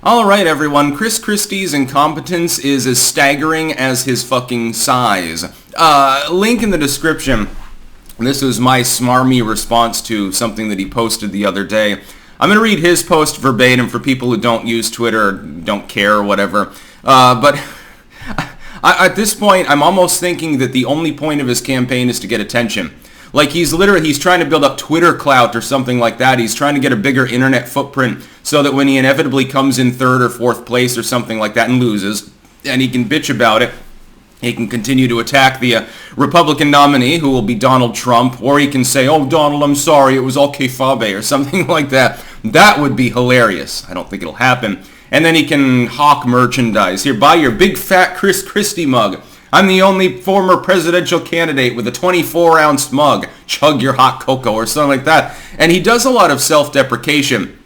Alright everyone, Christie's incompetence is as staggering as his fucking size. Link in the description. This was my smarmy response to something that he posted the other day. I'm going to read his post verbatim for people who don't use Twitter or don't care or whatever. But at this point, I'm almost thinking that the only point of his campaign is to get attention. Like he's trying to build up Twitter clout or something like that. He's trying to get a bigger internet footprint so that when he inevitably comes in third or fourth place or something like that and loses, and he can bitch about it, he can continue to attack the Republican nominee, who will be Donald Trump, or he can say, "Oh, Donald, I'm sorry, it was all kayfabe," or something like that. That would be hilarious. I don't think it'll happen. And then he can hawk merchandise. Here, buy your big fat Christie mug. I'm the only former presidential candidate with a 24-ounce mug. Chug your hot cocoa or something like that. And he does a lot of self-deprecation.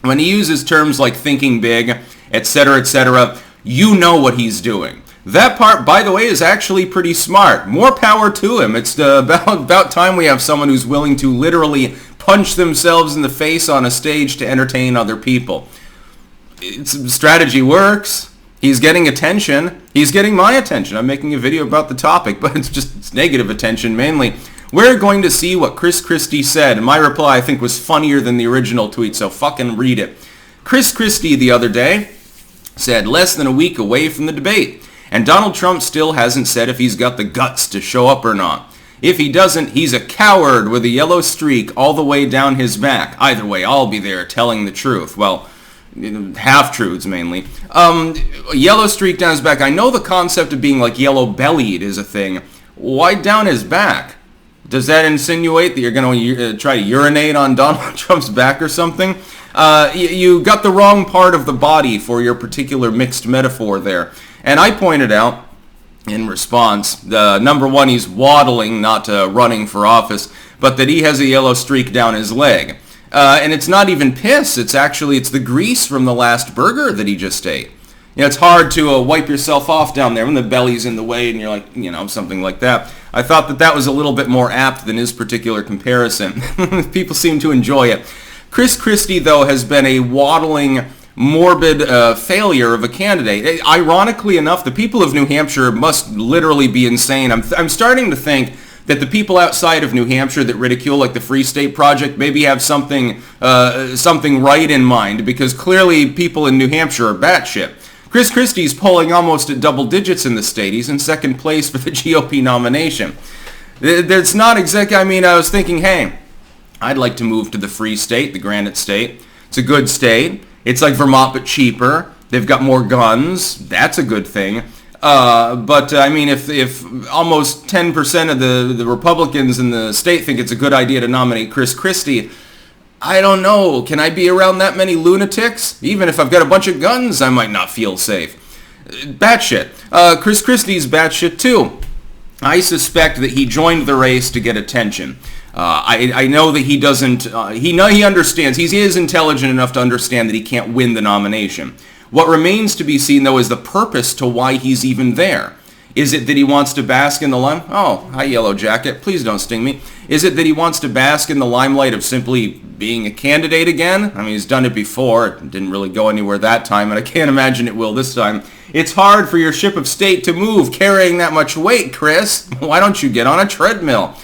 When he uses terms like thinking big, etc., you know what he's doing. That part, by the way, is actually pretty smart. More power to him. It's about time we have someone who's willing to literally punch themselves in the face on a stage to entertain other people. Strategy works. He's getting attention. He's getting my attention. I'm making a video about the topic, but it's negative attention mainly. We're going to see what Christie said, and my reply I think was funnier than the original tweet, so fucking read it. Christie the other day said less than a week away from the debate, and Donald Trump still hasn't said if he's got the guts to show up or not. If he doesn't, he's a coward with a yellow streak all the way down his back. Either way, I'll be there telling the truth. Well, half-truths mainly. Yellow streak down his back. I know the concept of being like yellow-bellied is a thing. Why down his back? Does that insinuate that you're going to try to urinate on Donald Trump's back or something? You got the wrong part of the body for your particular mixed metaphor there. And I pointed out in response, number one, he's waddling, not running for office, but that he has a yellow streak down his leg. And it's not even piss. It's the grease from the last burger that he just ate. You know, it's hard to wipe yourself off down there when the belly's in the way and you're like, something like that. I thought that was a little bit more apt than his particular comparison. People seem to enjoy it. Christie, though, has been a waddling, morbid failure of a candidate. Ironically enough, the people of New Hampshire must literally be insane. I'm starting to think that the people outside of New Hampshire that ridicule like the Free State Project maybe have something right in mind, because clearly people in New Hampshire are batshit. Christie's polling almost at double digits in the state. He's in second place for the GOP nomination. That's not exactly, I was thinking, hey, I'd like to move to the Free State, the Granite State. It's a good state. It's like Vermont but cheaper. They've got more guns. That's a good thing. But if almost 10% of the Republicans in the state think it's a good idea to nominate Christie, I don't know. Can I be around that many lunatics? Even if I've got a bunch of guns, I might not feel safe. Batshit. Christie's batshit too. I suspect that he joined the race to get attention. I know that he doesn't. He understands. He is intelligent enough to understand that he can't win the nomination. What remains to be seen, though, is the purpose to why he's even there. Is it that he wants to bask in the limelight? Oh, hi, Yellow Jacket. Please don't sting me. Is it that he wants to bask in the limelight of simply being a candidate again? He's done it before. It didn't really go anywhere that time, and I can't imagine it will this time. It's hard for your ship of state to move carrying that much weight, Chris. Why don't you get on a treadmill?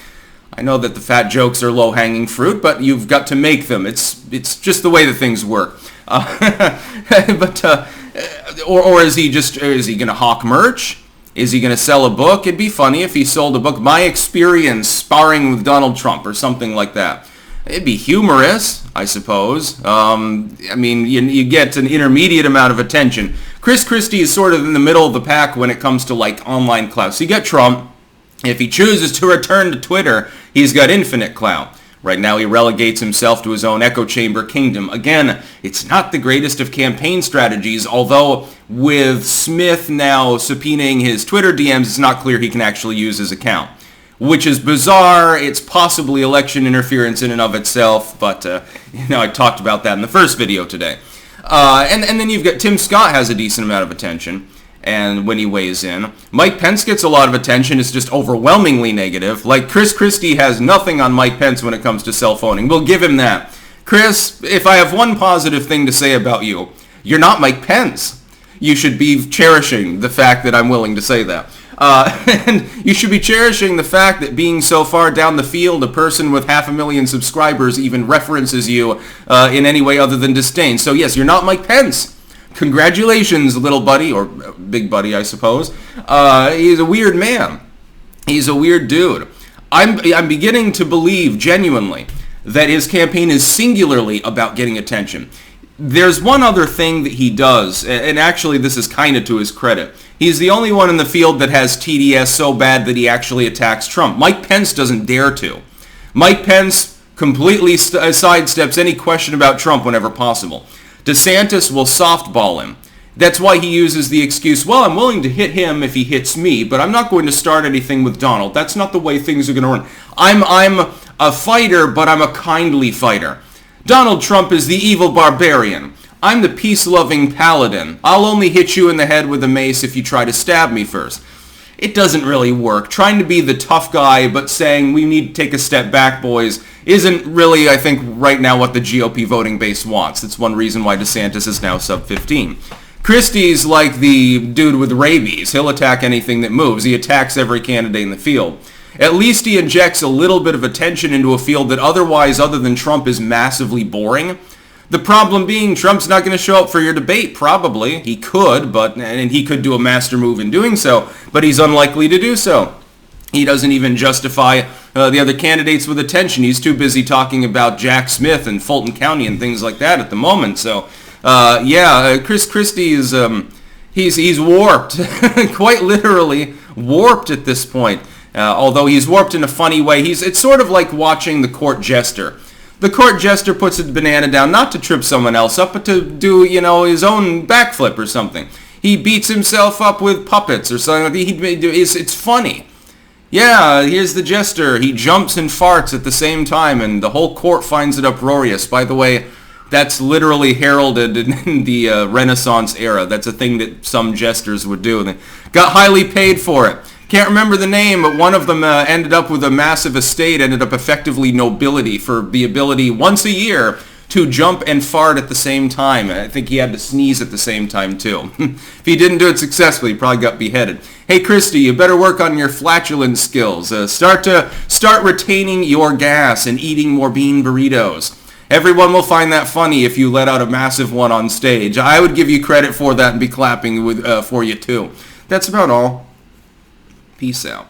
I know that the fat jokes are low-hanging fruit, but you've got to make them. It's just the way that things work. Or is he going to hawk merch? Is he going to sell a book? It'd be funny if he sold a book, My Experience Sparring with Donald Trump, or something like that. It'd be humorous, I suppose. You get an intermediate amount of attention. Christie is sort of in the middle of the pack when it comes to like online clout. So you get Trump. If he chooses to return to Twitter, he's got infinite clout. Right now he relegates himself to his own echo chamber kingdom. Again, it's not the greatest of campaign strategies, although with Smith now subpoenaing his Twitter DMs, it's not clear he can actually use his account. Which is bizarre. It's possibly election interference in and of itself, but I talked about that in the first video today. And then you've got Tim Scott has a decent amount of attention. And when he weighs in, Mike Pence gets a lot of attention. It's just overwhelmingly negative. Like Christie has nothing on Mike Pence when it comes to self-owning. We'll give him that. Chris, if I have one positive thing to say about you, You're not Mike Pence. You should be cherishing the fact that I'm willing to say that. And you should be cherishing the fact that being so far down the field, a person with 500,000 subscribers even references you in any way other than disdain. So yes, you're not Mike Pence. Congratulations, little buddy, or big buddy, I suppose. He's a weird man. He's a weird dude. I'm beginning to believe, genuinely, that his campaign is singularly about getting attention. There's one other thing that he does, and actually this is kind of to his credit. He's the only one in the field that has TDS so bad that he actually attacks Trump. Mike Pence doesn't dare to. Mike Pence completely sidesteps any question about Trump whenever possible. DeSantis will softball him. That's why he uses the excuse, well, I'm willing to hit him if he hits me, but I'm not going to start anything with Donald. That's not the way things are going to run. I'm a fighter, but I'm a kindly fighter. Donald Trump is the evil barbarian. I'm the peace-loving paladin. I'll only hit you in the head with a mace if you try to stab me first. It doesn't really work. Trying to be the tough guy, but saying we need to take a step back, boys, isn't really, I think, right now what the GOP voting base wants. That's one reason why DeSantis is now sub-15. Christie's like the dude with rabies. He'll attack anything that moves. He attacks every candidate in the field. At least he injects a little bit of attention into a field that otherwise, other than Trump, is massively boring. The problem being, Trump's not going to show up for your debate, probably. He could, and he could do a master move in doing so, but he's unlikely to do so. He doesn't even justify the other candidates with attention. He's too busy talking about Jack Smith and Fulton County and things like that at the moment. So, Christie is, he's warped, quite literally warped at this point. Although he's warped in a funny way. It's sort of like watching the court jester. The court jester puts a banana down not to trip someone else up, but to do, his own backflip or something. He beats himself up with puppets or something. It's funny. Yeah, here's the jester. He jumps and farts at the same time, and the whole court finds it uproarious. By the way, that's literally heralded in the Renaissance era. That's a thing that some jesters would do. They got highly paid for it. Can't remember the name, but one of them ended up with a massive estate, ended up effectively nobility for the ability once a year to jump and fart at the same time. I think he had to sneeze at the same time too. If he didn't do it successfully, he probably got beheaded. Hey Christie, you better work on your flatulence skills. Start retaining your gas and eating more bean burritos. Everyone will find that funny if you let out a massive one on stage. I would give you credit for that and be clapping for you too. That's about all. Peace out.